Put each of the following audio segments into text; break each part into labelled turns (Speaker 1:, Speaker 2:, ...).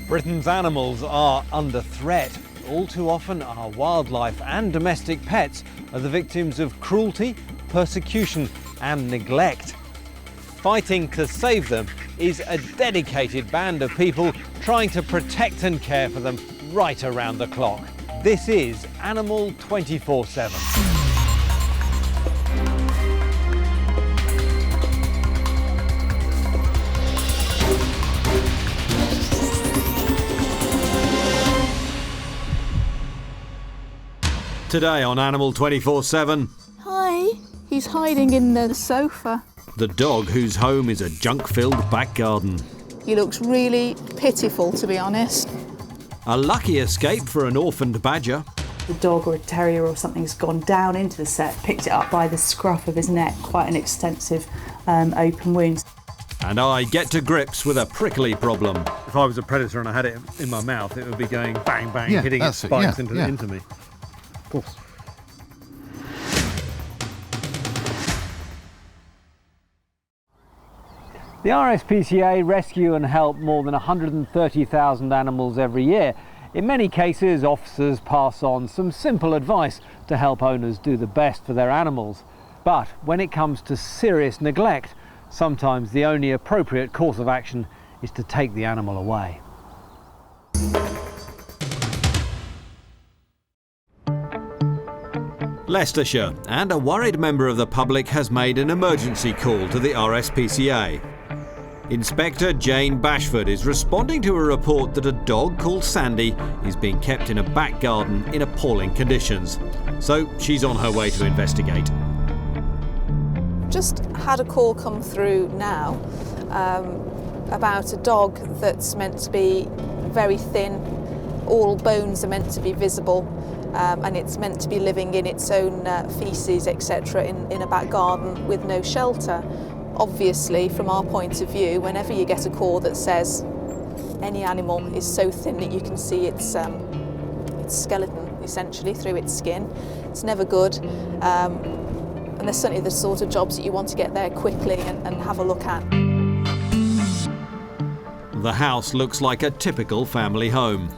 Speaker 1: Britain's animals are under threat. All too often, our wildlife and domestic pets are the victims of cruelty, persecution and neglect. Fighting to save them is a dedicated band of people trying to protect and care for them right around the clock. This is Animal 24/7. Today on Animal 24/7.
Speaker 2: Hi, he's hiding in the sofa.
Speaker 1: The dog whose home is a junk-filled back garden.
Speaker 2: He looks really pitiful, to be honest.
Speaker 1: A lucky escape for an orphaned badger.
Speaker 3: The dog or a terrier or something's gone down into the set, picked it up by the scruff of his neck, quite an extensive open wound.
Speaker 1: And I get to grips with a prickly problem. If I was a predator and I had it in my mouth, it would be going bang, bang, hitting its spikes into me. Of course. The RSPCA rescue and help more than 130,000 animals every year. In many cases, officers pass on some simple advice to help owners do the best for their animals. But when it comes to serious neglect, sometimes the only appropriate course of action is to take the animal away. Leicestershire, and a worried member of the public has made an emergency call to the RSPCA. Inspector Jane Bashford is responding to a report that a dog called Sandy is being kept in a back garden in appalling conditions. So she's on her way to investigate.
Speaker 2: Just had a call come through now about a dog that's meant to be very thin. All bones are meant to be visible. And it's meant to be living in its own faeces, etc., in a back garden with no shelter. Obviously, from our point of view, whenever you get a call that says any animal is so thin that you can see its skeleton, essentially, through its skin, it's never good. And there's certainly the sort of jobs that you want to get there quickly and have a look at.
Speaker 1: The house looks like a typical family home.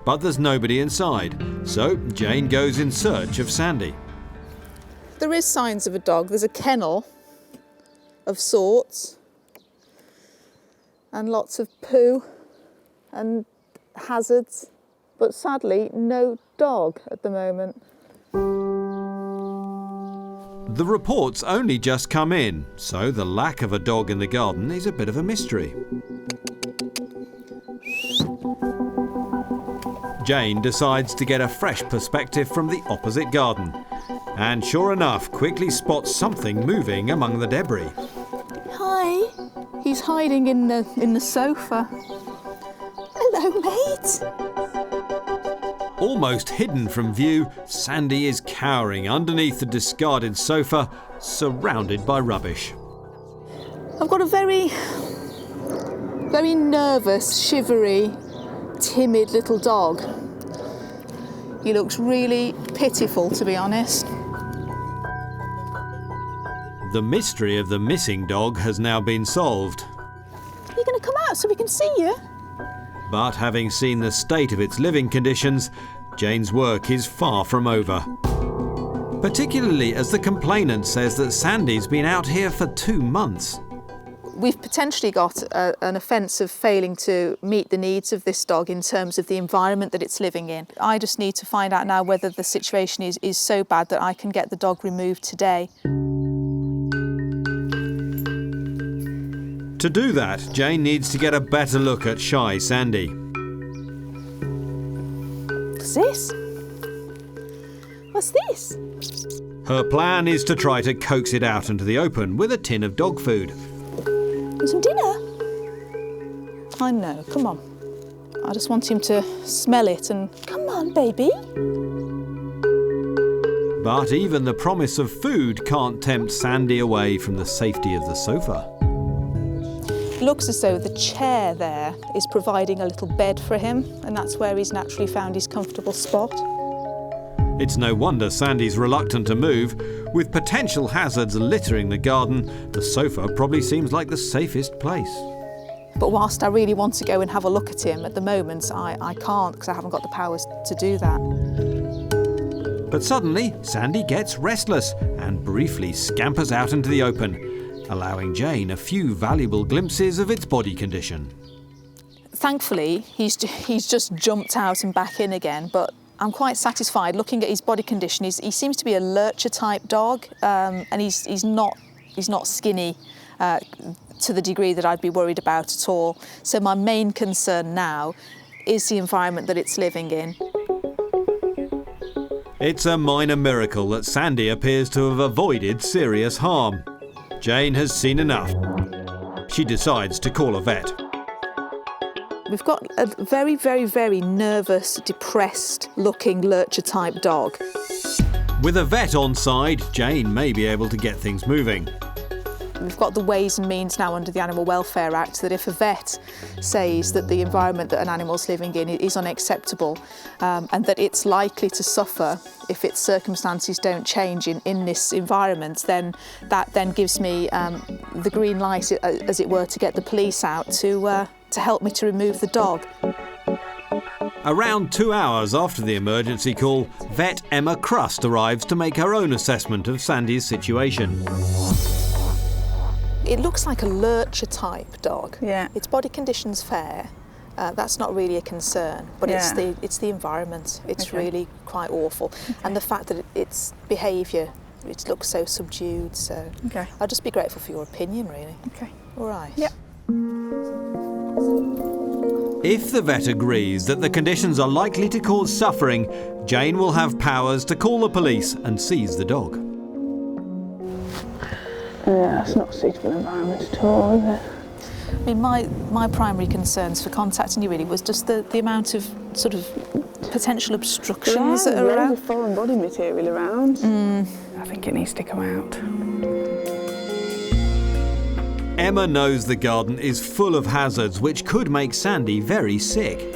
Speaker 1: But there's nobody inside, so Jane goes in search of Sandy.
Speaker 2: There is signs of a dog. There's a kennel of sorts and lots of poo and hazards, but sadly no dog at the moment.
Speaker 1: The reports only just come in, so the lack of a dog in the garden is a bit of a mystery. Jane decides to get a fresh perspective from the opposite garden, and sure enough, quickly spots something moving among the debris.
Speaker 2: Hi, he's hiding in the sofa. Hello, mate.
Speaker 1: Almost hidden from view, Sandy is cowering underneath the discarded sofa, surrounded by rubbish.
Speaker 2: I've got a very nervous, shivery, timid little dog. He looks really pitiful, to be honest.
Speaker 1: The mystery of the missing dog has now been solved.
Speaker 2: Are you going to come out so we can see you?
Speaker 1: But having seen the state of its living conditions, Jane's work is far from over. Particularly as the complainant says that Sandy's been out here for 2 months.
Speaker 2: We've potentially got an offence of failing to meet the needs of this dog in terms of the environment that it's living in. I just need to find out now whether the situation is so bad that I can get the dog removed today.
Speaker 1: To do that, Jane needs to get a better look at shy Sandy.
Speaker 2: What's this? What's this?
Speaker 1: Her plan is to try to coax it out into the open with a tin of dog food.
Speaker 2: Some dinner? I know, come on. I just want him to smell it and... Come on, baby.
Speaker 1: But even the promise of food can't tempt Sandy away from the safety of the sofa.
Speaker 2: It looks as though the chair there is providing a little bed for him, and that's where he's naturally found his comfortable spot.
Speaker 1: It's no wonder Sandy's reluctant to move. With potential hazards littering the garden, the sofa probably seems like the safest place.
Speaker 2: But whilst I really want to go and have a look at him, at the moment I can't because I haven't got the powers to do that.
Speaker 1: But suddenly, Sandy gets restless and briefly scampers out into the open, allowing Jane a few valuable glimpses of its body condition.
Speaker 2: Thankfully, he's just jumped out and back in again, but I'm quite satisfied looking at his body condition. He seems to be a lurcher type dog, and he's not skinny to the degree that I'd be worried about at all. So my main concern now is the environment that it's living in.
Speaker 1: It's a minor miracle that Sandy appears to have avoided serious harm. Jane has seen enough. She decides to call a vet.
Speaker 2: We've got a very, very, very nervous, depressed-looking lurcher-type dog.
Speaker 1: With a vet on side, Jane may be able to get things moving.
Speaker 2: We've got the ways and means now under the Animal Welfare Act that if a vet says that the environment that an animal's living in is unacceptable and that it's likely to suffer if its circumstances don't change in this environment, then that then gives me the green light, as it were, to get the police out to help me to remove the dog.
Speaker 1: Around 2 hours after the emergency call, vet Emma Crust arrives to make her own assessment of Sandy's situation.
Speaker 2: It looks like a lurcher type dog.
Speaker 3: Yeah.
Speaker 2: Its body condition's fair. That's not really a concern, but
Speaker 3: Yeah.
Speaker 2: it's the environment. It's
Speaker 3: Okay.
Speaker 2: really quite awful, and the fact that its behaviour, it looks so subdued. So
Speaker 3: Okay.
Speaker 2: I'll just be grateful for your opinion, really.
Speaker 3: Okay.
Speaker 2: All right.
Speaker 3: Yeah.
Speaker 1: If the vet agrees that the conditions are likely to cause suffering, Jane will have powers to call the police and seize the dog.
Speaker 3: Yeah, it's not a suitable environment at all, is it?
Speaker 2: I mean, my primary concerns for contacting you really was just the amount of sort of potential obstructions that are around.
Speaker 3: There's foreign body material around. I think it needs to come out.
Speaker 1: Emma knows the garden is full of hazards which could make Sandy very sick.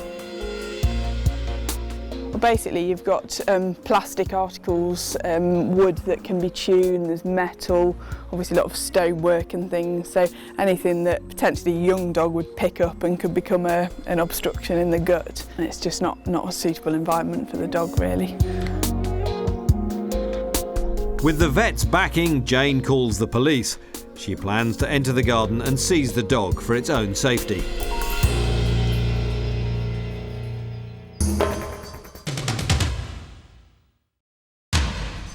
Speaker 4: Well, basically, you've got plastic articles, wood that can be tuned, there's metal, obviously a lot of stonework and things, so anything that potentially a young dog would pick up and could become an obstruction in the gut. And it's just not a suitable environment for the dog, really.
Speaker 1: With the vet's backing, Jane calls the police. She plans to enter the garden and seize the dog for its own safety.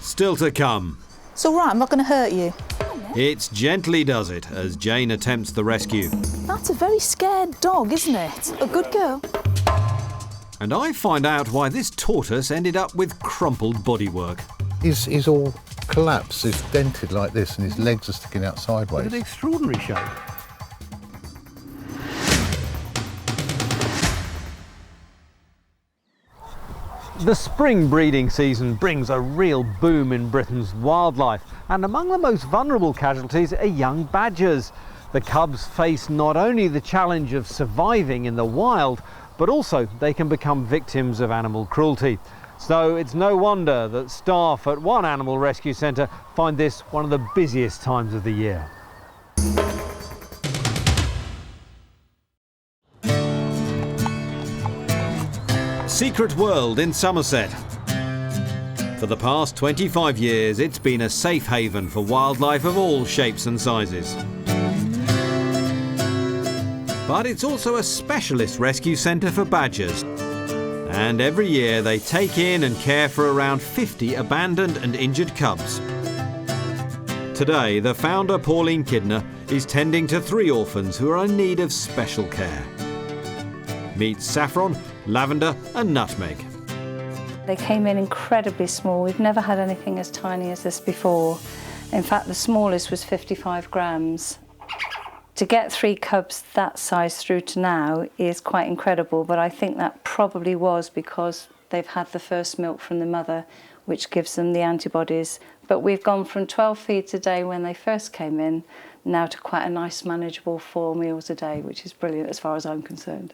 Speaker 1: Still to come.
Speaker 2: It's all right, I'm not going to hurt you.
Speaker 1: It's gently does it as Jane attempts the rescue.
Speaker 2: That's a very scared dog, isn't it? A good girl.
Speaker 1: And I find out why this tortoise ended up with crumpled bodywork.
Speaker 5: He's all collapsed, he's dented like this and his legs are sticking out sideways.
Speaker 1: What an extraordinary show. The spring breeding season brings a real boom in Britain's wildlife, and among the most vulnerable casualties are young badgers. The cubs face not only the challenge of surviving in the wild, but also they can become victims of animal cruelty. So it's no wonder that staff at one animal rescue centre find this one of the busiest times of the year. Secret World in Somerset. For the past 25 years, it's been a safe haven for wildlife of all shapes and sizes. But it's also a specialist rescue centre for badgers. And every year they take in and care for around 50 abandoned and injured cubs. Today, the founder, Pauline Kidner, is tending to 3 orphans who are in need of special care. Meet Saffron, Lavender and Nutmeg.
Speaker 6: They came in incredibly small. We've never had anything as tiny as this before. In fact, the smallest was 55 grams. To get 3 cubs that size through to now is quite incredible, but I think that probably was because they've had the first milk from the mother, which gives them the antibodies. But we've gone from 12 feeds a day when they first came in, now to quite a nice manageable 4 meals a day, which is brilliant as far as I'm concerned.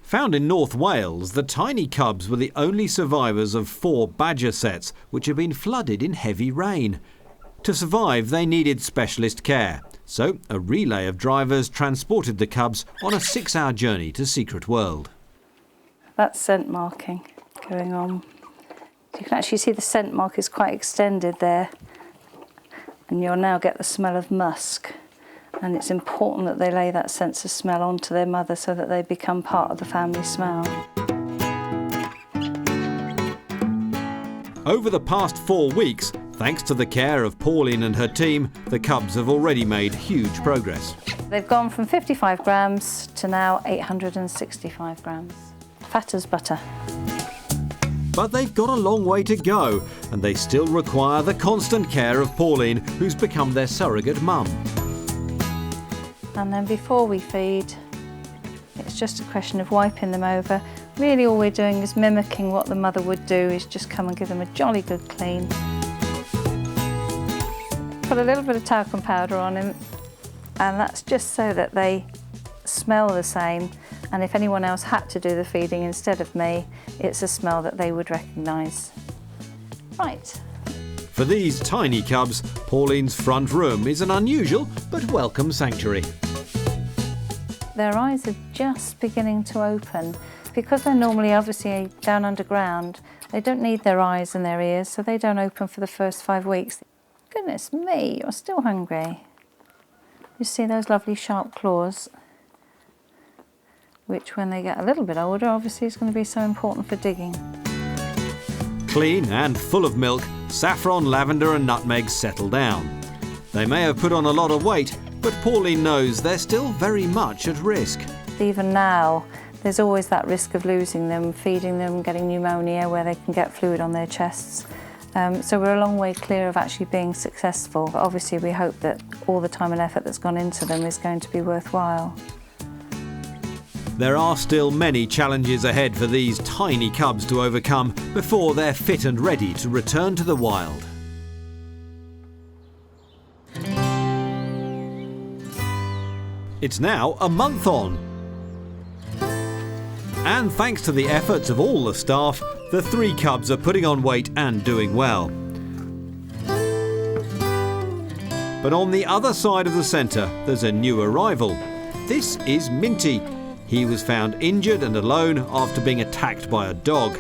Speaker 1: Found in North Wales, the tiny cubs were the only survivors of 4 badger sets which had been flooded in heavy rain. To survive, they needed specialist care, So a relay of drivers transported the cubs on a 6-hour journey to Secret World.
Speaker 6: That's scent marking going on. You can actually see the scent mark is quite extended there, and you'll now get the smell of musk. And it's important that they lay that sense of smell onto their mother so that they become part of the family smell.
Speaker 1: Over the past 4 weeks, thanks to the care of Pauline and her team, the cubs have already made huge progress.
Speaker 6: They've gone from 55 grams to now 865 grams. Fat as butter.
Speaker 1: But they've got a long way to go, and they still require the constant care of Pauline, who's become their surrogate mum.
Speaker 6: And then before we feed, it's just a question of wiping them over. Really all we're doing is mimicking what the mother would do, is just come and give them a jolly good clean. Put a little bit of talcum powder on him, and that's just so that they smell the same, and if anyone else had to do the feeding instead of me, it's a smell that they would recognise. Right.
Speaker 1: For these tiny cubs, Pauline's front room is an unusual but welcome sanctuary.
Speaker 6: Their eyes are just beginning to open. Because they're normally obviously down underground, they don't need their eyes and their ears, so they don't open for the first 5 weeks. Goodness me, you're still hungry. You see those lovely sharp claws, which when they get a little bit older, obviously is going to be so important for digging.
Speaker 1: Clean and full of milk, saffron, lavender and nutmeg settle down. They may have put on a lot of weight, but Pauline knows they're still very much at risk.
Speaker 6: Even now, there's always that risk of losing them, feeding them, getting pneumonia where they can get fluid on their chests. So we're a long way clear of actually being successful. But obviously we hope that all the time and effort that's gone into them is going to be worthwhile.
Speaker 1: There are still many challenges ahead for these tiny cubs to overcome before they're fit and ready to return to the wild. It's now a month on. And thanks to the efforts of all the staff, the 3 cubs are putting on weight and doing well. But on the other side of the centre, there's a new arrival. This is Minty. He was found injured and alone after being attacked by a dog.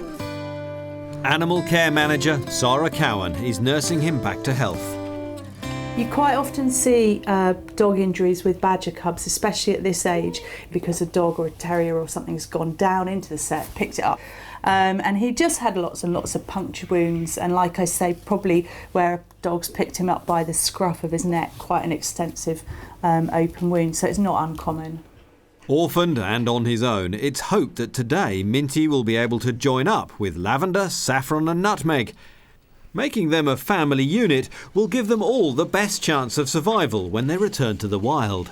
Speaker 1: Animal care manager Sarah Cowan is nursing him back to health.
Speaker 3: You quite often see dog injuries with badger cubs, especially at this age, because a dog or a terrier or something's gone down into the set, picked it up. And he just had lots and lots of puncture wounds, and like I say, probably where dogs picked him up by the scruff of his neck, quite an extensive open wound, so it's not uncommon.
Speaker 1: Orphaned and on his own, it's hoped that today Minty will be able to join up with lavender, saffron and nutmeg. Making them a family unit will give them all the best chance of survival when they return to the wild.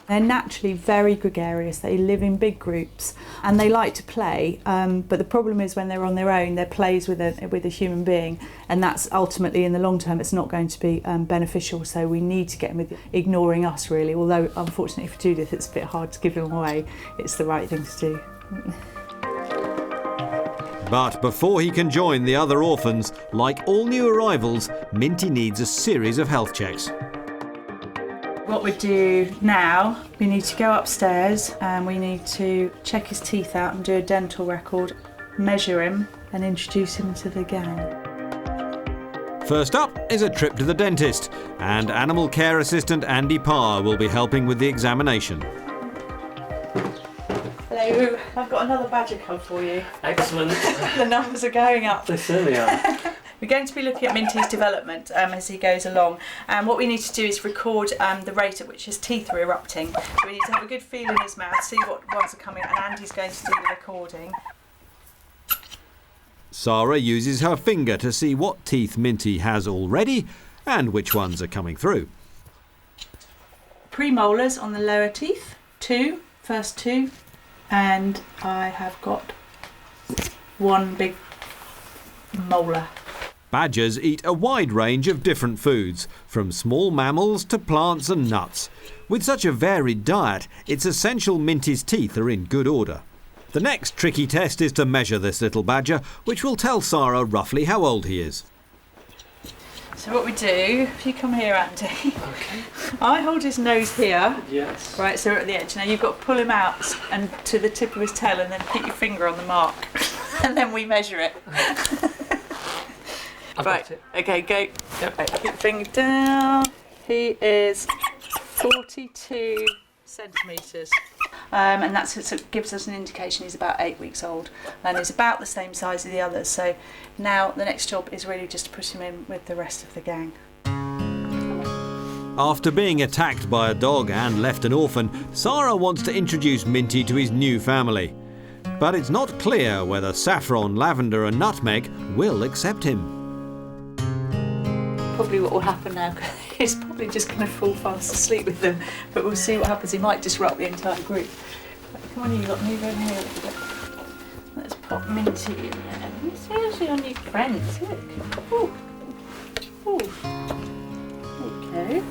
Speaker 3: They're naturally very gregarious, they live in big groups and they like to play, but the problem is when they're on their own, their plays with a human being, and that's ultimately in the long term it's not going to be beneficial, so we need to get them with ignoring us really, although unfortunately for Judith it's a bit hard to give them away, it's the right thing to do.
Speaker 1: But before he can join the other orphans, like all new arrivals, Minty needs a series of health checks.
Speaker 3: What we do now, we need to go upstairs and we need to check his teeth out and do a dental record, measure him and introduce him to the gang.
Speaker 1: First up is a trip to the dentist, and animal care assistant Andy Parr will be helping with the examination.
Speaker 3: Hello, I've got another badger cub for you.
Speaker 7: Excellent.
Speaker 3: The numbers are going up.
Speaker 7: They certainly are.
Speaker 3: We're going to be looking at Minty's development as he goes along, and what we need to do is record the rate at which his teeth are erupting. So we need to have a good feel in his mouth, see what ones are coming, and Andy's going to do the recording.
Speaker 1: Sarah uses her finger to see what teeth Minty has already and which ones are coming through.
Speaker 3: Premolars on the lower teeth, first two, and I have got one big molar.
Speaker 1: Badgers eat a wide range of different foods, from small mammals to plants and nuts. With such a varied diet, it's essential Minty's teeth are in good order. The next tricky test is to measure this little badger, which will tell Sarah roughly how old he is.
Speaker 3: So what we do, if you come here, Andy,
Speaker 1: Okay.
Speaker 3: I hold his nose here.
Speaker 1: Yes.
Speaker 3: Right, so we're at the edge. Now you've got to pull him out and to the tip of his tail and then put your finger on the mark. And then we measure it.
Speaker 1: I've
Speaker 3: Right,
Speaker 1: got it.
Speaker 3: okay, go.
Speaker 1: Yep.
Speaker 3: Right, keep your finger down. He is 42 centimetres. And that's so it gives us an indication he's about 8 weeks old. And he's about the same size as the others. So now the next job is really just to put him in with the rest of the gang.
Speaker 1: After being attacked by a dog and left an orphan, Sarah wants to introduce Minty to his new family. But it's not clear whether Saffron, Lavender and Nutmeg will accept him.
Speaker 3: Probably what will happen now, he's probably just going to fall fast asleep with them. But we'll see what happens. He might disrupt the entire group. Right, come on, you've got to move over here a little bit. Let's pop Minty in there. Seriously on your friends, look. Ooh. Ooh. Okay.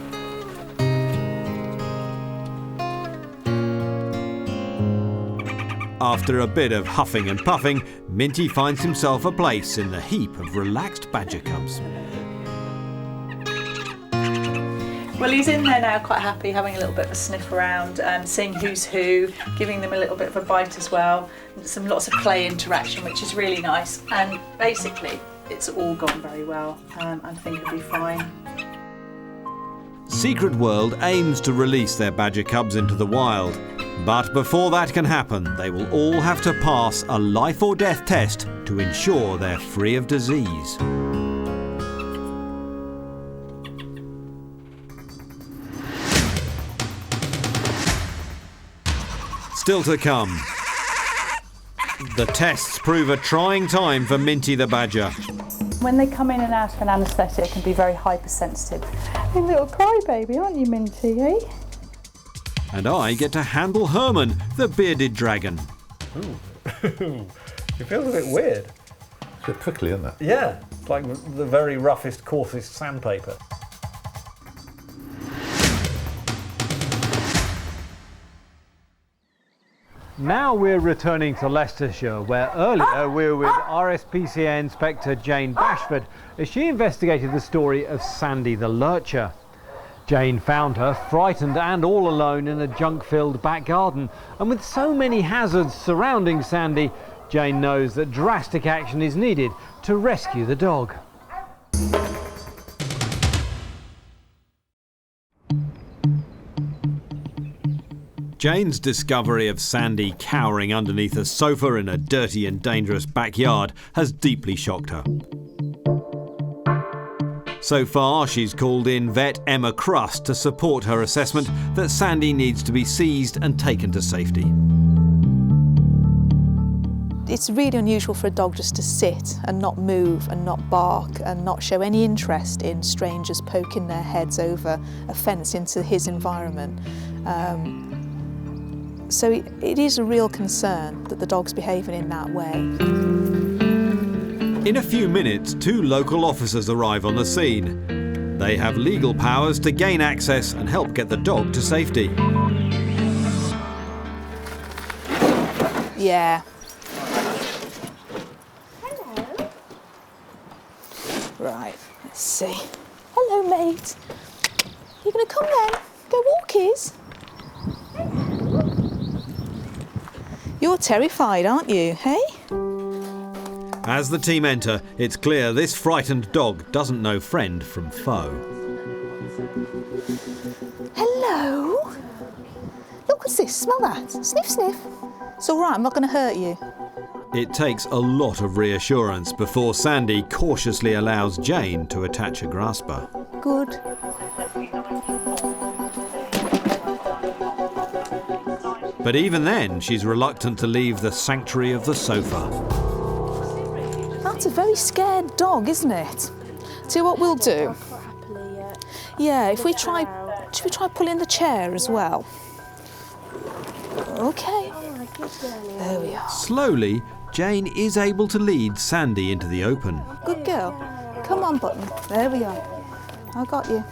Speaker 1: After a bit of huffing and puffing, Minty finds himself a place in the heap of relaxed badger cubs.
Speaker 3: Well, he's in there now quite happy, having a little bit of a sniff around, seeing who's who, giving them a little bit of a bite as well, and lots of play interaction, which is really nice. And basically, it's all gone very well. I think it'll be fine.
Speaker 1: Secret World aims to release their badger cubs into the wild. But before that can happen, they will all have to pass a life or death test to ensure they're free of disease. Still to come. The tests prove a trying time for Minty the badger.
Speaker 3: When they come in and out of an anaesthetic, it can be very hypersensitive. You're a little crybaby, aren't you, Minty, eh?
Speaker 1: And I get to handle Herman, the bearded dragon.
Speaker 7: Ooh. It feels a bit weird.
Speaker 5: It's a bit prickly, isn't it?
Speaker 7: Yeah, it's like the very roughest, coarsest sandpaper. Now we're returning to Leicestershire, where earlier we were with RSPCA Inspector Jane Bashford as she investigated the story of Sandy the lurcher. Jane found her frightened and all alone in a junk-filled back garden, and with so many hazards surrounding Sandy, Jane knows that drastic action is needed to rescue the dog.
Speaker 1: Jane's discovery of Sandy cowering underneath a sofa in a dirty and dangerous backyard has deeply shocked her. So far, she's called in vet Emma Crust to support her assessment that Sandy needs to be seized and taken to safety.
Speaker 2: It's really unusual for a dog just to sit and not move and not bark and not show any interest in strangers poking their heads over a fence into his environment. So it is a real concern that the dog's behaving in that way.
Speaker 1: In a few minutes, 2 local officers arrive on the scene. They have legal powers to gain access and help get the dog to safety.
Speaker 2: Yeah. Hello. Right, let's see. Hello, mate. You gonna come then? Go walkies? You're terrified, aren't you, hey?
Speaker 1: As the team enter, it's clear this frightened dog doesn't know friend from foe.
Speaker 2: Hello. Look, what's this? Smell that. Sniff, sniff. It's all right, I'm not going to hurt you.
Speaker 1: It takes a lot of reassurance before Sandy cautiously allows Jane to attach a grasper.
Speaker 2: Good.
Speaker 1: But even then, she's reluctant to leave the sanctuary of the sofa.
Speaker 2: That's a very scared dog, isn't it? See what we'll do? Yeah, if we try... Should we try pulling the chair as well? OK. There we are.
Speaker 1: Slowly, Jane is able to lead Sandy into the open.
Speaker 2: Good girl. Come on, Button. There we are. I got you.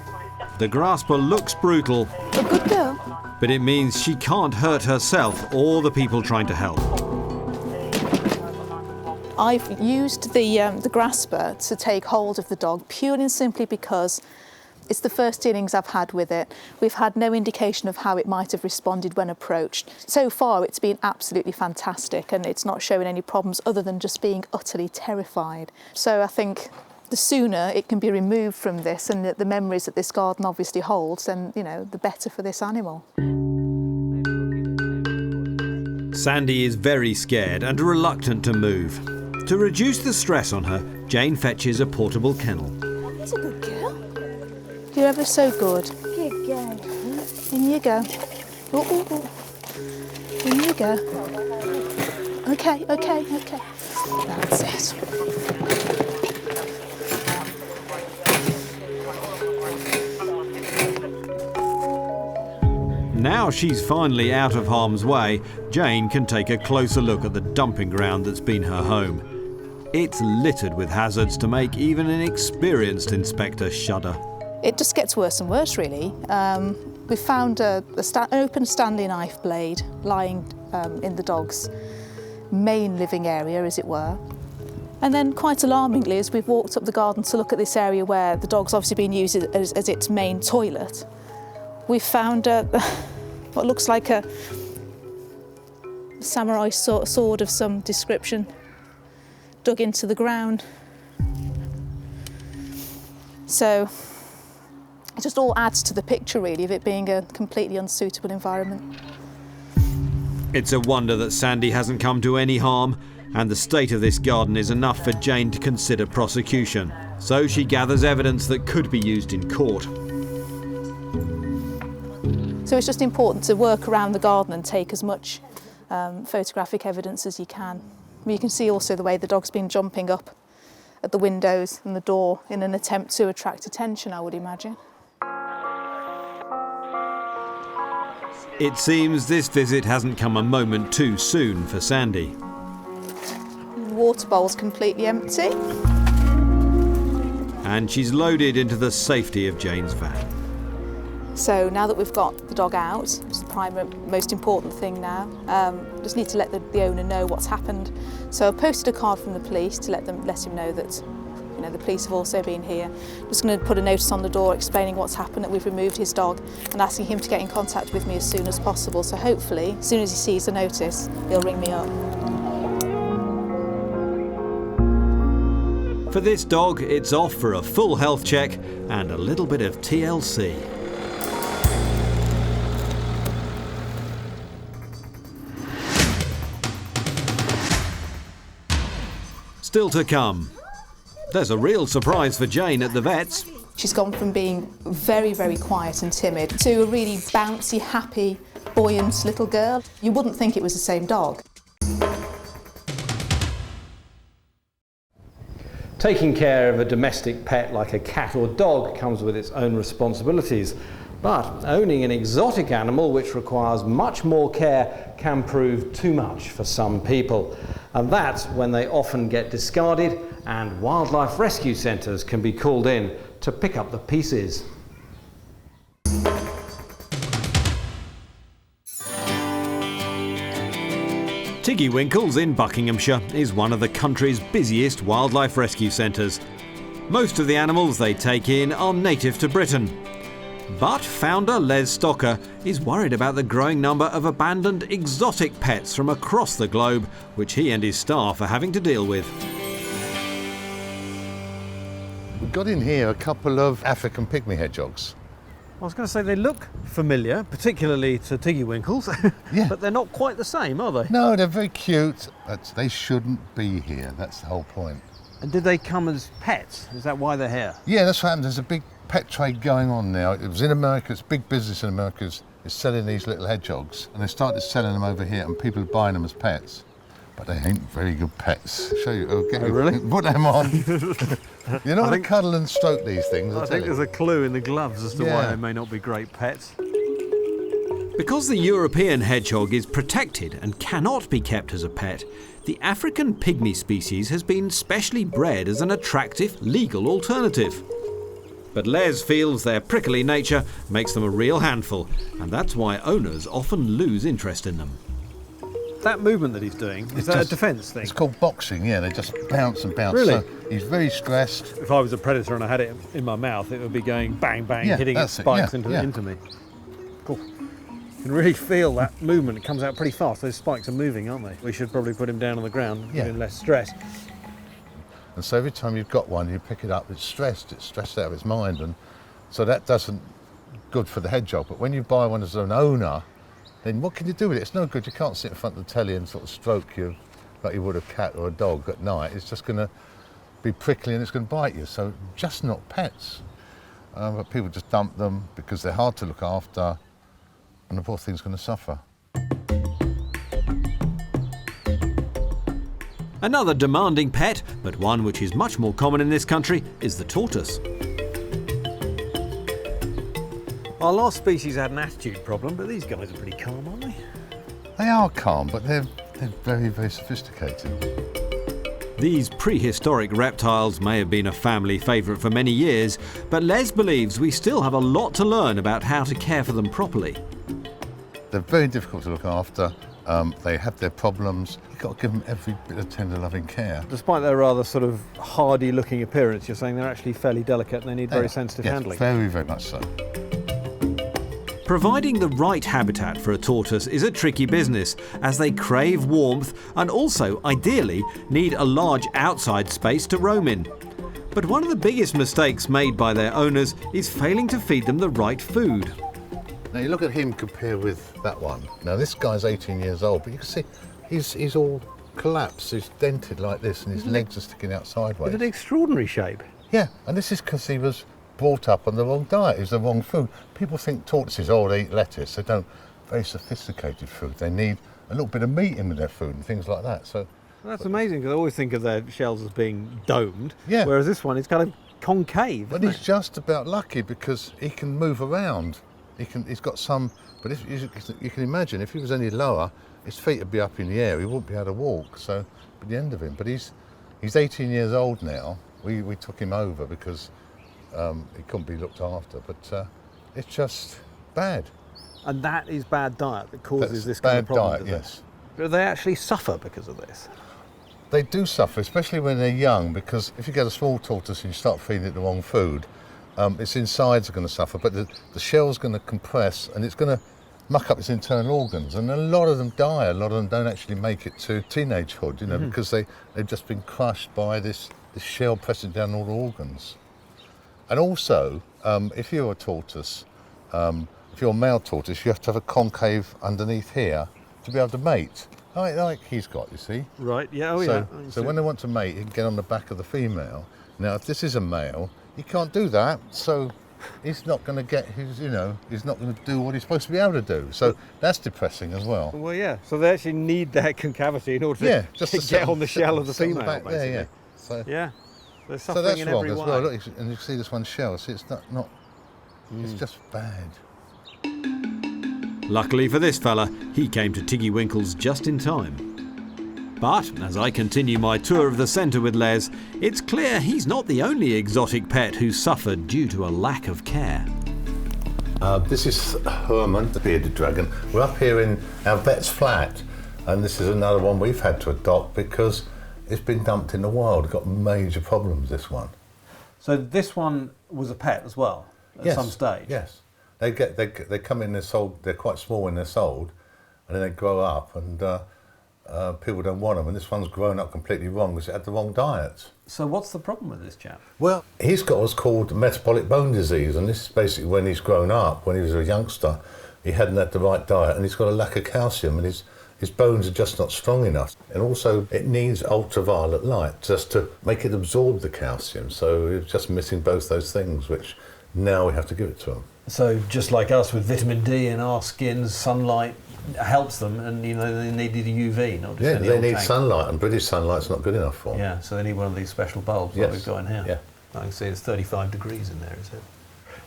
Speaker 1: The grasper looks brutal,
Speaker 2: A good girl.
Speaker 1: but it means she can't hurt herself or the people trying to help.
Speaker 2: I've used the grasper to take hold of the dog purely and simply because it's the first dealings I've had with it. We've had no indication of how it might have responded when approached. So far it's been absolutely fantastic and it's not showing any problems other than just being utterly terrified. So I think the sooner it can be removed from this and the memories that this garden obviously holds, then, you know, the better for this animal.
Speaker 1: Sandy is very scared and reluctant to move. To reduce the stress on her, Jane fetches a portable kennel.
Speaker 2: He's a good girl. You're ever so good.
Speaker 6: Good girl.
Speaker 2: In you go. Ooh, ooh, ooh. In you go. Okay. That's it.
Speaker 1: Now she's finally out of harm's way, Jane can take a closer look at the dumping ground that's been her home. It's littered with hazards to make even an experienced inspector shudder.
Speaker 2: It just gets worse and worse, really. We found an open Stanley knife blade lying in the dog's main living area, as it were. And then, quite alarmingly, as we've walked up the garden to look at this area where the dog's obviously been used as its main toilet, we found what looks like a samurai sword of some description dug into the ground. So it just all adds to the picture, really, of it being a completely unsuitable environment.
Speaker 1: It's a wonder that Sandy hasn't come to any harm, and the state of this garden is enough for Jane to consider prosecution. So she gathers evidence that could be used in court.
Speaker 2: So it's just important to work around the garden and take as much photographic evidence as you can. You can see also the way the dog's been jumping up at the windows and the door in an attempt to attract attention, I would imagine.
Speaker 1: It seems this visit hasn't come a moment too soon for Sandy.
Speaker 2: The water bowl's completely empty.
Speaker 1: And she's loaded into the safety of Jane's van.
Speaker 2: So now that we've got the dog out, which is the most important thing now, just need to let the owner know what's happened. So I've posted a card from the police to let him know that, you know, the police have also been here. I'm just going to put a notice on the door explaining what's happened, that we've removed his dog, and asking him to get in contact with me as soon as possible. So hopefully, as soon as he sees the notice, he'll ring me up.
Speaker 1: For this dog, it's off for a full health check and a little bit of TLC. Still to come. There's a real surprise for Jane at the vet's.
Speaker 2: She's gone from being very, very quiet and timid to a really bouncy, happy, buoyant little girl. You wouldn't think it was the same dog.
Speaker 7: Taking care of a domestic pet like a cat or dog comes with its own responsibilities. But owning an exotic animal which requires much more care can prove too much for some people. And that's when they often get discarded and wildlife rescue centres can be called in to pick up the pieces.
Speaker 1: Tiggywinkles in Buckinghamshire is one of the country's busiest wildlife rescue centres. Most of the animals they take in are native to Britain. But founder Les Stocker is worried about the growing number of abandoned exotic pets from across the globe, which he and his staff are having to deal with.
Speaker 5: We've got in here a couple of African pygmy hedgehogs.
Speaker 1: I was going to say they look familiar, particularly to Tiggywinkles,
Speaker 5: Yeah.
Speaker 1: but they're not quite the same, are they?
Speaker 5: No, they're very cute, but they shouldn't be here. That's the whole point.
Speaker 1: And did they come as pets? Is that why they're here?
Speaker 5: Yeah, that's what happened. There's a big pet trade going on now. It was in America. It's big business in America. Is selling these little hedgehogs, and they started selling them over here, and people are buying them as pets. But they ain't very good pets. I'll show you. I'll get you.
Speaker 1: Really?
Speaker 5: Put them on. You know how to cuddle and stroke these things?
Speaker 1: I think there's a clue in the gloves as to why
Speaker 5: Yeah.
Speaker 1: they may not be great pets. Because the European hedgehog is protected and cannot be kept as a pet, the African pygmy species has been specially bred as an attractive legal alternative. But Les feels their prickly nature makes them a real handful, and that's why owners often lose interest in them. That movement that he's doing, is that a defence thing?
Speaker 5: It's called boxing, yeah. They just bounce and bounce.
Speaker 1: Really?
Speaker 5: So he's very stressed.
Speaker 1: If I was a predator and I had it in my mouth, it would be going bang, bang,
Speaker 5: Yeah,
Speaker 1: hitting its
Speaker 5: that's it,
Speaker 1: spikes
Speaker 5: yeah,
Speaker 1: into me. Cool. You can really feel that movement. It comes out pretty fast. Those spikes are moving, aren't they? We should probably put him down on the ground, give him less stress.
Speaker 5: And so every time you've got one, you pick it up, it's stressed out of its mind. And so that doesn't good for the hedgehog. But when you buy one as an owner, then what can you do with it? It's no good. You can't sit in front of the telly and sort of stroke you like you would a cat or a dog at night. It's just going to be prickly and it's going to bite you. So just not pets. But people just dump them because they're hard to look after, and the poor thing's going to suffer.
Speaker 1: Another demanding pet, but one which is much more common in this country, is the tortoise. Our last species had an attitude problem, but these guys are pretty calm, aren't they?
Speaker 5: They are calm, but they're very, very sophisticated.
Speaker 1: These prehistoric reptiles may have been a family favourite for many years, but Les believes we still have a lot to learn about how to care for them properly.
Speaker 5: They're very difficult to look after. They have their problems. You've got to give them every bit of tender, loving care.
Speaker 1: Despite their rather sort of hardy-looking appearance, you're saying they're actually fairly delicate and they need very sensitive handling.
Speaker 5: Very, very much so.
Speaker 1: Providing the right habitat for a tortoise is a tricky business, as they crave warmth and also, ideally, need a large outside space to roam in. But one of the biggest mistakes made by their owners is failing to feed them the right food.
Speaker 5: Now you look at him compared with that one. Now this guy's 18 years old, but you can see he's all collapsed, he's dented like this and his legs are sticking out sideways.
Speaker 1: It's an extraordinary shape.
Speaker 5: Yeah, and this is because he was brought up on the wrong diet, it was the wrong food. People think tortoises, they eat lettuce, they don't. Very sophisticated food. They need a little bit of meat in with their food and things like that. So
Speaker 1: that's amazing, because I always think of their shells as being domed,
Speaker 5: yeah.
Speaker 1: Whereas this one is kind of concave.
Speaker 5: But he's just about lucky because he can move around. He's got some, but if you can imagine if he was any lower, his feet would be up in the air. He wouldn't be able to walk. So, at the end of him. But he's 18 years old now. We took him over because he couldn't be looked after. But it's just bad.
Speaker 1: And that is bad diet that causes this
Speaker 5: bad
Speaker 1: kind of problem.
Speaker 5: Diet, yes.
Speaker 1: Do they actually suffer because of this?
Speaker 5: They do suffer, especially when they're young, because if you get a small tortoise and you start feeding it the wrong food, its insides are going to suffer, but the shell's going to compress and it's going to muck up its internal organs. And a lot of them die. A lot of them don't actually make it to teenagehood, because they've just been crushed by this shell pressing down all the organs. And also, if you're a tortoise, if you're a male tortoise, you have to have a concave underneath here to be able to mate, like he's got, you see.
Speaker 1: Right, yeah,
Speaker 5: So when they want to mate, he can get on the back of the female. Now, if this is a male, he can't do that, so he's not going to get he's not going to do what he's supposed to be able to do. So that's depressing as well.
Speaker 1: Well, yeah. So they actually need that concavity in order to get on the shell of the female, basically.
Speaker 5: There, yeah. So,
Speaker 1: yeah. They're
Speaker 5: so
Speaker 1: suffering
Speaker 5: that's
Speaker 1: in
Speaker 5: wrong
Speaker 1: every
Speaker 5: as
Speaker 1: way.
Speaker 5: well. Look, and you see this one shell. See, it's not. It's just bad.
Speaker 1: Luckily for this fella, he came to Tiggy Winkle's just in time. But as I continue my tour of the centre with Les, it's clear he's not the only exotic pet who suffered due to a lack of care.
Speaker 5: This is Herman, the bearded dragon. We're up here in our vet's flat, and this is another one we've had to adopt because it's been dumped in the wild. We've got major problems, this one.
Speaker 1: So this one was a pet as well, at some stage?
Speaker 5: Yes. They come in, they're sold, they're quite small when they're sold, and then they grow up, and people don't want them, and this one's grown up completely wrong because it had the wrong diet.
Speaker 1: So what's the problem with this chap?
Speaker 5: Well, he's got what's called metabolic bone disease, and this is basically when he's grown up, when he was a youngster, he hadn't had the right diet, and he's got a lack of calcium, and his bones are just not strong enough. And also, it needs ultraviolet light just to make it absorb the calcium, so it's just missing both those things, which now we have to give it to him.
Speaker 1: So just like us with vitamin D in our skins, sunlight helps them, and they needed a UV, not just
Speaker 5: Yeah,
Speaker 1: any
Speaker 5: they
Speaker 1: old
Speaker 5: need
Speaker 1: tank.
Speaker 5: sunlight, and British sunlight's not good enough for them.
Speaker 1: Yeah, so they need one of these special bulbs like we've got in here.
Speaker 5: Yeah.
Speaker 1: I can see it's 35 degrees in there, is it?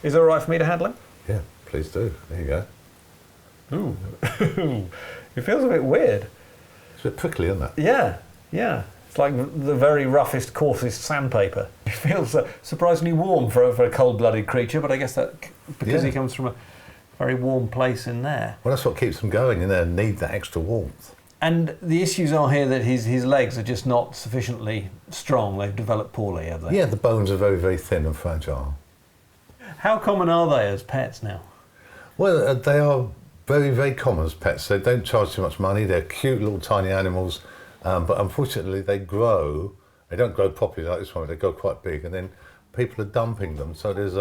Speaker 1: Is it all right for me to handle him?
Speaker 5: Yeah, please do. There you go.
Speaker 1: Ooh. It feels a bit weird.
Speaker 5: It's a bit prickly, isn't it?
Speaker 1: Yeah. It's like the very roughest, coarsest sandpaper. It feels surprisingly warm for a cold-blooded creature, but I guess that because he comes from a very warm place in there.
Speaker 5: Well, that's what keeps them going, need that extra warmth.
Speaker 1: And the issues are here that his legs are just not sufficiently strong. They've developed poorly, have they?
Speaker 5: Yeah, the bones are very, very thin and fragile.
Speaker 1: How common are they as pets now?
Speaker 5: Well, they are very, very common as pets. They don't charge too much money. They're cute little tiny animals, but unfortunately they grow. They don't grow properly like this one. They go quite big, and then people are dumping them. So there's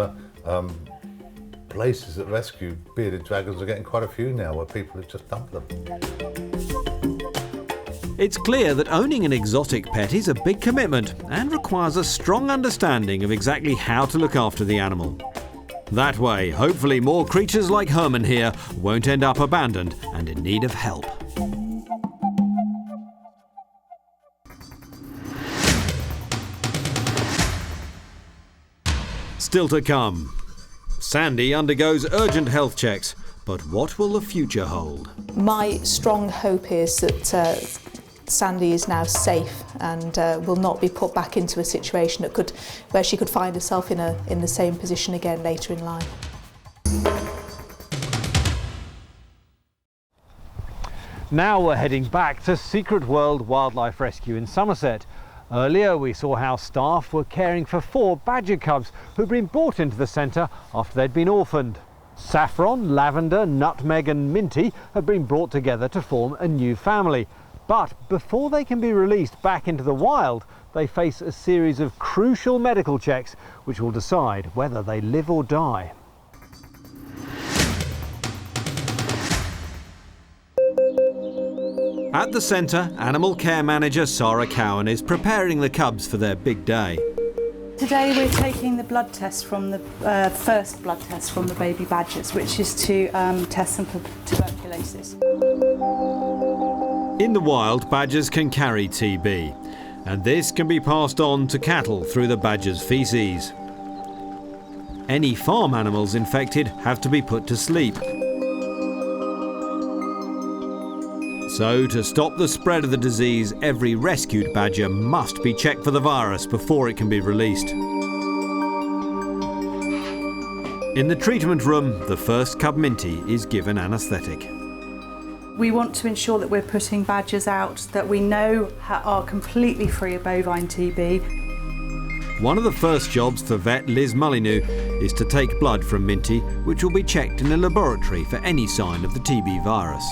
Speaker 5: places that rescue bearded dragons are getting quite a few now where people have just dumped them.
Speaker 1: It's clear that owning an exotic pet is a big commitment and requires a strong understanding of exactly how to look after the animal. That way, hopefully more creatures like Herman here won't end up abandoned and in need of help. Still to come. Sandy undergoes urgent health checks, but what will the future hold?
Speaker 2: My strong hope is that Sandy is now safe and will not be put back into a situation where she could find herself in the same position again later in life.
Speaker 7: Now we're heading back to Secret World Wildlife Rescue in Somerset. Earlier we saw how staff were caring for 4 badger cubs who'd been brought into the centre after they'd been orphaned. Saffron, Lavender, Nutmeg and Minty have been brought together to form a new family. But before they can be released back into the wild, they face a series of crucial medical checks which will decide whether they live or die.
Speaker 1: At the centre, animal care manager Sarah Cowan is preparing the cubs for their big day.
Speaker 3: Today we're taking the blood test from the first blood test from the baby badgers, which is to test them for tuberculosis.
Speaker 1: In the wild, badgers can carry TB, and this can be passed on to cattle through the badger's faeces. Any farm animals infected have to be put to sleep. So, to stop the spread of the disease, every rescued badger must be checked for the virus before it can be released. In the treatment room, the first cub Minty is given anaesthetic.
Speaker 3: We want to ensure that we're putting badgers out that we know are completely free of bovine TB.
Speaker 1: One of the first jobs for vet Liz Mullineau is to take blood from Minty, which will be checked in a laboratory for any sign of the TB virus.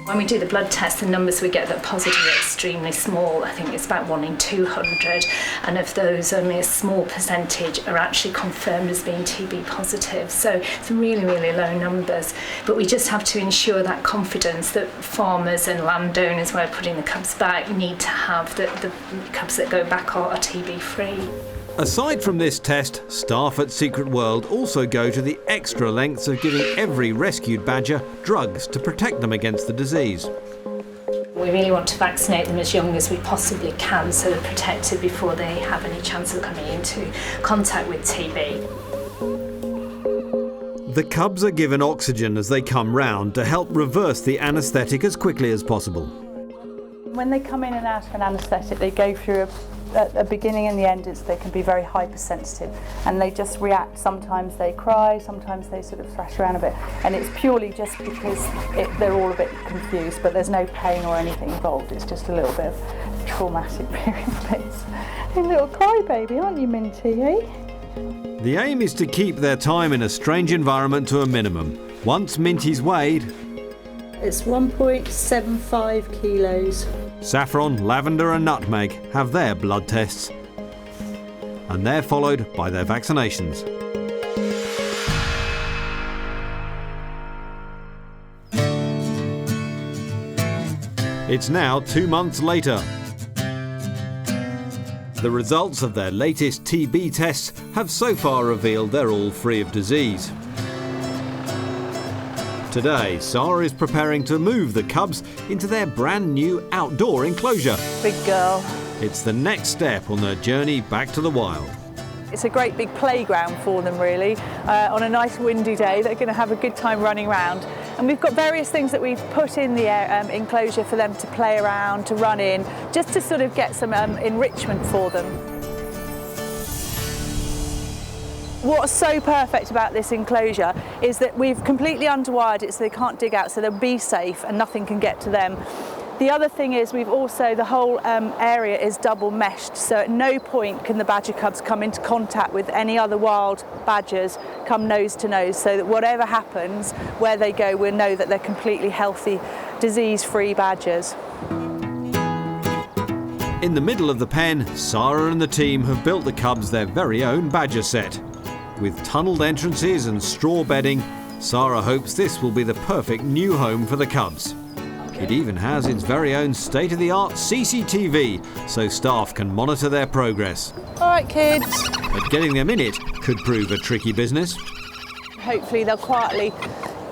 Speaker 6: When we do the blood test, the numbers we get that are positive are extremely small. I think it's about 1 in 200, and of those, only a small percentage are actually confirmed as being TB positive. So it's really, really low numbers. But we just have to ensure that confidence that farmers and landowners, where putting the cubs back, need to have that the cubs that go back are TB free.
Speaker 1: Aside from this test, staff at Secret World also go to the extra lengths of giving every rescued badger drugs to protect them against the disease.
Speaker 6: We really want to vaccinate them as young as we possibly can so they're protected before they have any chance of coming into contact with TB.
Speaker 1: The cubs are given oxygen as they come round to help reverse the anaesthetic as quickly as possible.
Speaker 3: When they come in and out of an anaesthetic, they go through a beginning and the end. They can be very hypersensitive and they just react. Sometimes they cry, sometimes they sort of thrash around a bit, and it's purely just because they're all a bit confused, but there's no pain or anything involved. It's just a little bit of traumatic period. It's a little crybaby, aren't you, Minty, eh?
Speaker 1: The aim is to keep their time in a strange environment to a minimum. Once Minty's weighed,
Speaker 3: It's 1.75 kilos.
Speaker 1: Saffron, Lavender and Nutmeg have their blood tests, and they're followed by their vaccinations. It's now 2 months later. The results of their latest TB tests have so far revealed they're all free of disease. Today, Sarah is preparing to move the cubs into their brand new outdoor enclosure.
Speaker 4: Big girl.
Speaker 1: It's the next step on their journey back to the wild.
Speaker 4: It's a great big playground for them, really. On a nice windy day, they're going to have a good time running around. And we've got various things that we've put in the enclosure for them to play around, to run in, just to sort of get some enrichment for them.
Speaker 3: What's so perfect about this enclosure is that we've completely underwired it so they can't dig out, so they'll be safe and nothing can get to them. The other thing is we've also, the whole area is double meshed, so at no point can the badger cubs come into contact with any other wild badgers, come nose to nose, so that whatever happens, where they go, we'll know that they're completely healthy, disease-free badgers.
Speaker 1: In the middle of the pen, Sarah and the team have built the cubs their very own badger set. With tunnelled entrances and straw bedding, Sarah hopes this will be the perfect new home for the cubs. It even has its very own state-of-the-art CCTV, so staff can monitor their progress.
Speaker 3: All right, kids.
Speaker 1: But getting them in it could prove a tricky business.
Speaker 3: Hopefully they'll quietly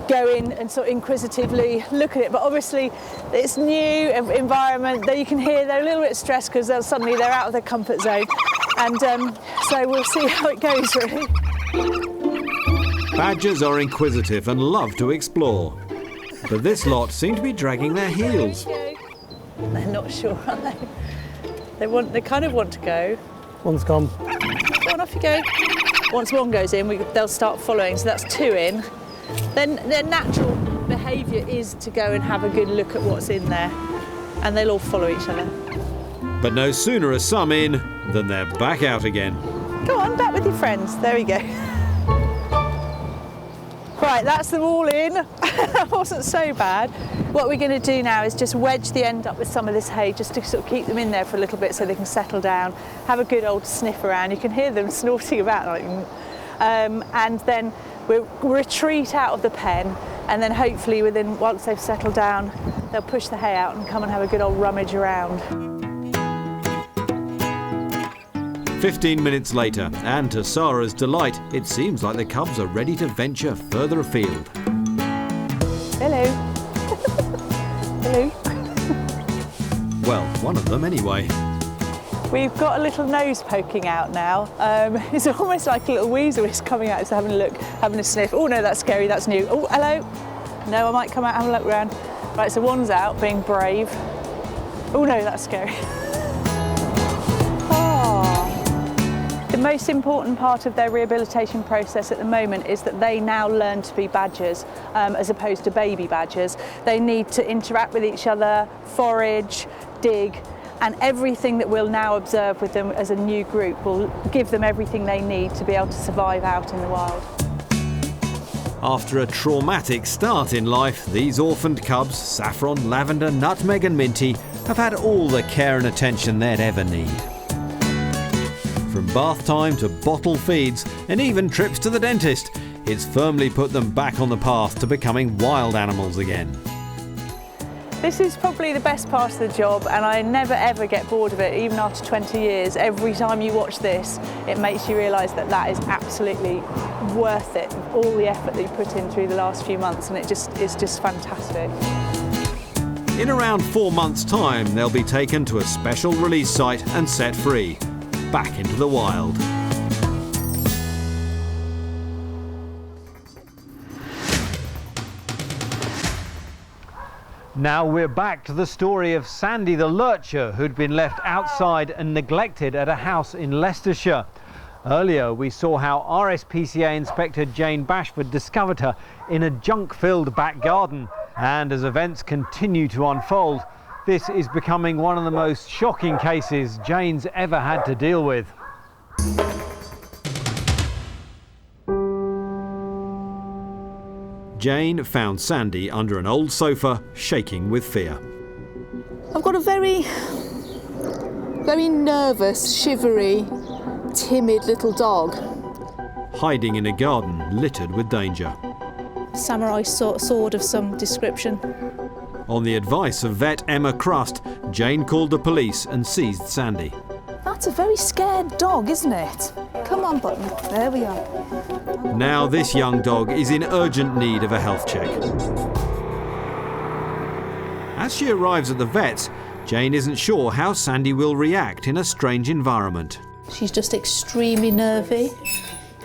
Speaker 3: go in and sort of inquisitively look at it, but obviously it's new environment. You can hear they're a little bit stressed because suddenly they're out of their comfort zone, and so we'll see how it goes, really.
Speaker 1: Badgers are inquisitive and love to explore. But this lot seem to be dragging their heels.
Speaker 3: They're not sure, are they? They kind of want to go.
Speaker 8: One's gone.
Speaker 3: Go on, off you go. Once one goes in, they'll start following, so that's 2 in. Then their natural behaviour is to go and have a good look at what's in there, and they'll all follow each other.
Speaker 1: But no sooner are some in than they're back out again.
Speaker 3: Go on, back with your friends. There we go. Right, that's them all in. That wasn't so bad. What we're going to do now is just wedge the end up with some of this hay, just to sort of keep them in there for a little bit so they can settle down, have a good old sniff around. You can hear them snorting about, like, and then we'll retreat out of the pen, and then hopefully once they've settled down, they'll push the hay out and come and have a good old rummage around.
Speaker 1: 15 minutes later, and to Sarah's delight, it seems like the cubs are ready to venture further afield.
Speaker 3: Hello. Hello.
Speaker 1: Well, one of them anyway.
Speaker 3: We've got a little nose poking out now. It's almost like a little weasel is coming out, so having a look, having a sniff. Oh no, that's scary, that's new. Oh, hello. No, I might come out and have a look around. Right, so one's out, being brave. Oh no, that's scary. The most important part of their rehabilitation process at the moment is that they now learn to be badgers as opposed to baby badgers. They need to interact with each other, forage, dig, and everything that we'll now observe with them as a new group will give them everything they need to be able to survive out in the wild.
Speaker 1: After a traumatic start in life, these orphaned cubs, Saffron, Lavender, Nutmeg and Minty, have had all the care and attention they'd ever need. From bath time to bottle feeds and even trips to the dentist, it's firmly put them back on the path to becoming wild animals again.
Speaker 3: This is probably the best part of the job, and I never ever get bored of it, even after 20 years. Every time you watch this, it makes you realise that that is absolutely worth it, all the effort that you put in through the last few months, and it's just fantastic.
Speaker 1: In around 4 months' time, they'll be taken to a special release site and set free, back into the wild.
Speaker 7: Now we're back to the story of Sandy the lurcher, who'd been left outside and neglected at a house in Leicestershire. Earlier we saw how RSPCA Inspector Jane Bashford discovered her in a junk-filled back garden. And as events continue to unfold, this is becoming one of the most shocking cases Jane's ever had to deal with.
Speaker 1: Jane found Sandy under an old sofa, shaking with fear.
Speaker 2: I've got a very nervous, shivery, timid little dog.
Speaker 1: Hiding in a garden littered with danger.
Speaker 2: Samurai sword of some description.
Speaker 1: On the advice of vet Emma Crust, Jane called the police and seized Sandy.
Speaker 2: That's a very scared dog, isn't it? Come on, Button. There we are.
Speaker 1: Now this young dog is in urgent need of a health check. As she arrives at the vet's, Jane isn't sure how Sandy will react in a strange environment.
Speaker 2: She's just extremely nervy.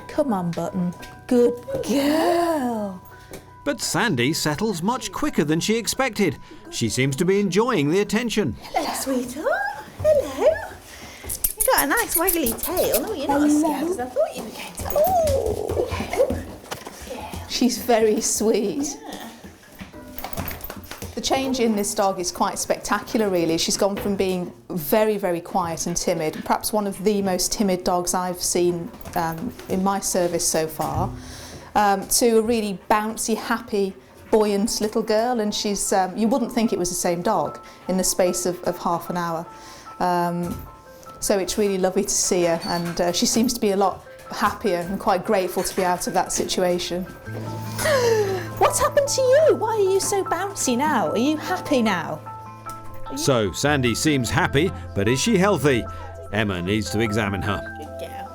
Speaker 2: Come on, Button. Good girl.
Speaker 1: But Sandy settles much quicker than she expected. She seems to be enjoying the attention.
Speaker 9: Hello, sweetheart. Hello. You've got a nice waggly tail. No, you're not as scared as I thought you were going to. Oh,
Speaker 2: She's very sweet. The change in this dog is quite spectacular, really. She's gone from being very, very quiet and timid, perhaps one of the most timid dogs I've seen in my service so far, to a really bouncy, happy, buoyant little girl. And she's, you wouldn't think it was the same dog in the space of half an hour. So it's really lovely to see her, and she seems to be a lot happier and quite grateful to be out of that situation. What's happened to you? Why are you so bouncy now? Are you happy now?
Speaker 1: So Sandy seems happy, but is she healthy? Emma needs to examine her.
Speaker 8: Good girl.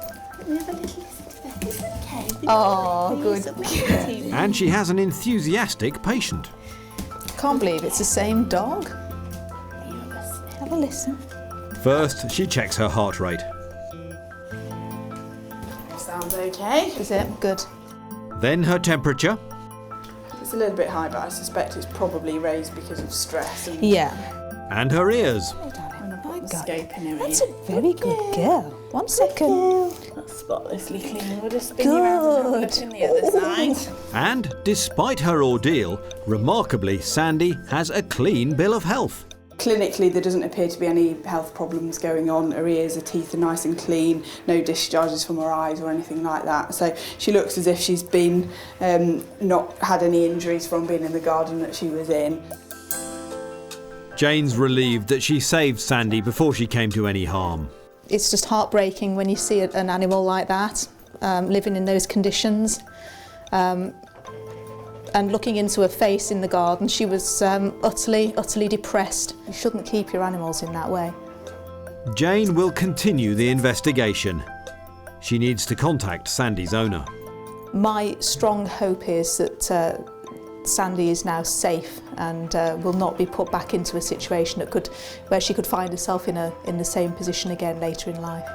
Speaker 8: We have a little listen to this. Okay.
Speaker 2: Oh, good.
Speaker 1: And she has an enthusiastic patient.
Speaker 2: Can't believe it's the same dog. Have a listen.
Speaker 1: First, she checks her heart rate.
Speaker 4: Sounds okay.
Speaker 2: Is it? Good.
Speaker 1: Then her temperature.
Speaker 4: It's a little bit high, but I suspect it's probably raised because of stress. And
Speaker 2: Yeah.
Speaker 1: And her ears.
Speaker 4: escaping her
Speaker 2: That's a very good girl. 1 second.
Speaker 8: That's spotlessly clean. We'll just spin you around and look in the other side.
Speaker 1: And despite her ordeal, remarkably, Sandy has a clean bill of health.
Speaker 4: Clinically, there doesn't appear to be any health problems going on. Her ears, her teeth are nice and clean, no discharges from her eyes or anything like that. So she looks as if she's been not had any injuries from being in the garden that she was in.
Speaker 1: Jane's relieved that she saved Sandy before she came to any harm.
Speaker 2: It's just heartbreaking when you see an animal like that, living in those conditions. And looking into her face in the garden, she was utterly depressed. You shouldn't keep your animals in that way.
Speaker 1: Jane will continue the investigation. She needs to contact Sandy's owner.
Speaker 2: My strong hope is that Sandy is now safe and will not be put back into a situation where she could find herself in the same position again later in life.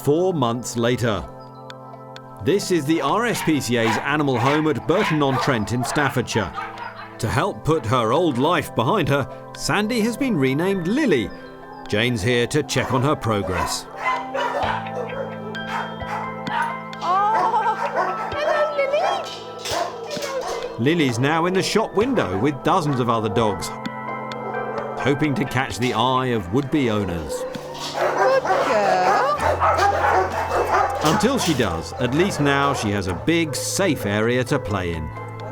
Speaker 1: Four months later. This is the RSPCA's animal home at Burton-on-Trent in Staffordshire. To help put her old life behind her, Sandy has been renamed Lily. Jane's here to check on her progress. Lily's now in the shop window with dozens of other dogs, hoping to catch the eye of would-be owners. Until she does, at least now she has a big, safe area to play in.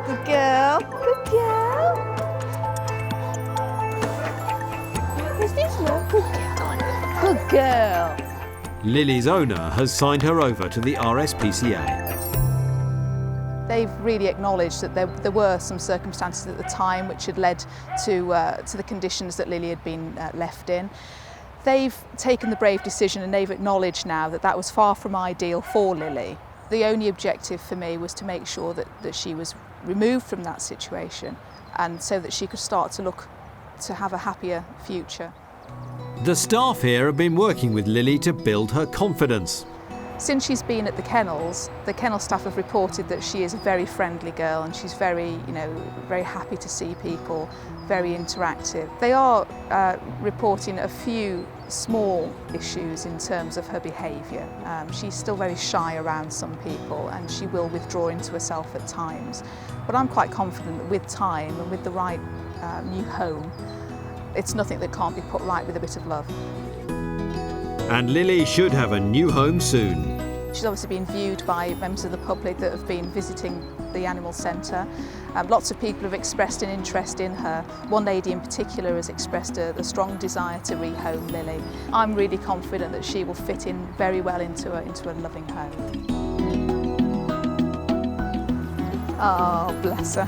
Speaker 2: Good girl, good girl. Is this one? Good girl. Good girl.
Speaker 1: Lily's owner has signed her over to the RSPCA.
Speaker 2: They've really acknowledged that there were some circumstances at the time which had led to the conditions that Lily had been left in. They've taken the brave decision and they've acknowledged now that that was far from ideal for Lily. The only objective for me was to make sure that she was removed from that situation and so that she could start to look to have a happier future.
Speaker 1: The staff here have been working with Lily to build her confidence.
Speaker 2: Since she's been at the kennel staff have reported that she is a very friendly girl and she's very happy to see people, very interactive. They are reporting a few small issues in terms of her behaviour. She's still very shy around some people and she will withdraw into herself at times. But I'm quite confident that with time and with the right new home, it's nothing that can't be put right with a bit of love.
Speaker 1: And Lily should have a new home soon.
Speaker 2: She's obviously been viewed by members of the public that have been visiting the animal centre. Lots of people have expressed an interest in her. One lady in particular has expressed a strong desire to rehome Lily. I'm really confident that she will fit in very well into a loving home. Oh, bless her.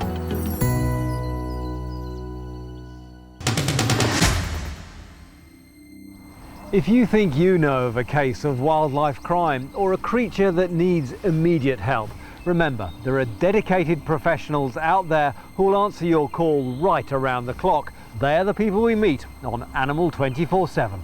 Speaker 7: If you think you know of a case of wildlife crime or a creature that needs immediate help, remember, there are dedicated professionals out there who will answer your call right around the clock. They are the people we meet on Animal 24/7.